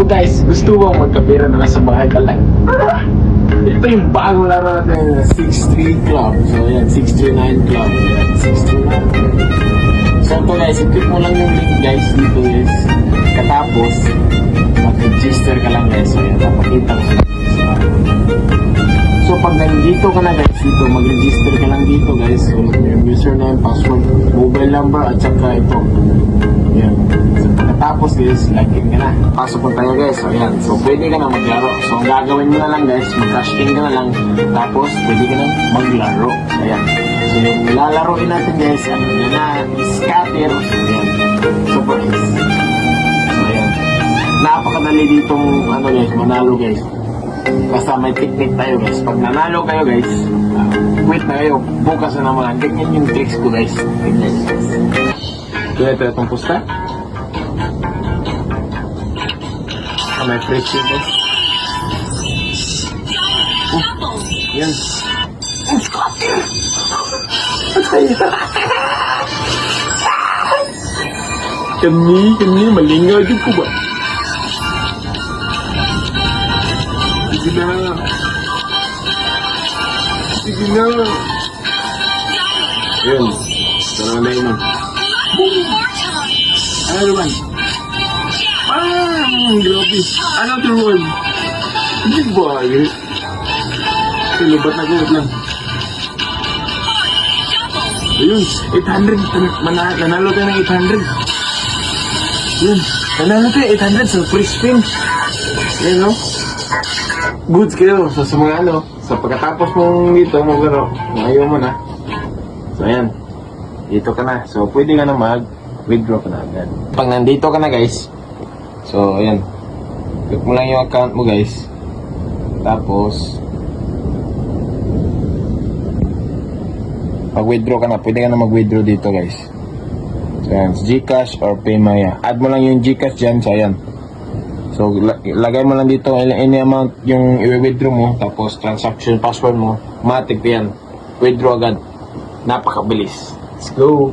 guys, gusto mo magkapira na nasa bahay ka lang? Ito yung bago laro natin, 6-3 Club. So yan, 639 Club. Yan, 639. So ito guys, i-click mo lang yung link guys dito is katapos mag-register ka lang guys. So yan, napakita ko. So pag nandito ka na guys, dito mag-register ka lang dito guys. So yung username, password, mobile number at saka ito. Yan. So pagkatapos guys, login ka na. Pasok mo tayo guys. So yan. So pwede ka na maglaro. So ang gagawin mo na lang guys, mag-cash in ka na lang. Tapos pwede ka na maglaro. So yan. So yung lalaroin natin guys, ano yan na, scatter. Yan. Super easy. So yan. Napakadali ditong ano guys, manalo guys. Basta may technique tayo guys. Pag nanalo kayo guys, quit na kayo. Bukas na naman. Ganyan yung tricks ko guys. Ganyan guys. Kaya ito itong pusta. May fresh yun guys. Yan. Kami, malingaw din ko ba? Sige na. Sige na. Yun. Tara na yun. Ano naman? Grabe. Ano turuan? Hindi ba? Lubat na gulat lang. Ayun, 800. Nanalo tayo ng 800. Yun. Nanalo tayo 800 sa free spin. Yan no? Goods kayo sa mga ano. So pagkatapos mong dito, maglaro, ayaw mo na. So ayan. Dito ka na. So pwede ka na mag-withdraw ka na agad. Pag nandito ka na guys, so ayan. Click mo lang yung account mo guys. Tapos mag-withdraw ka na. Pwede ka na mag-withdraw dito guys. So ayan, Gcash or Paymaya. Add mo lang yung Gcash dyan. So ayan. So lagay mo lang dito any amount yung i-withdraw mo. Tapos transaction password mo. Matik yan. Withdraw agad. Napakabilis. Let's go.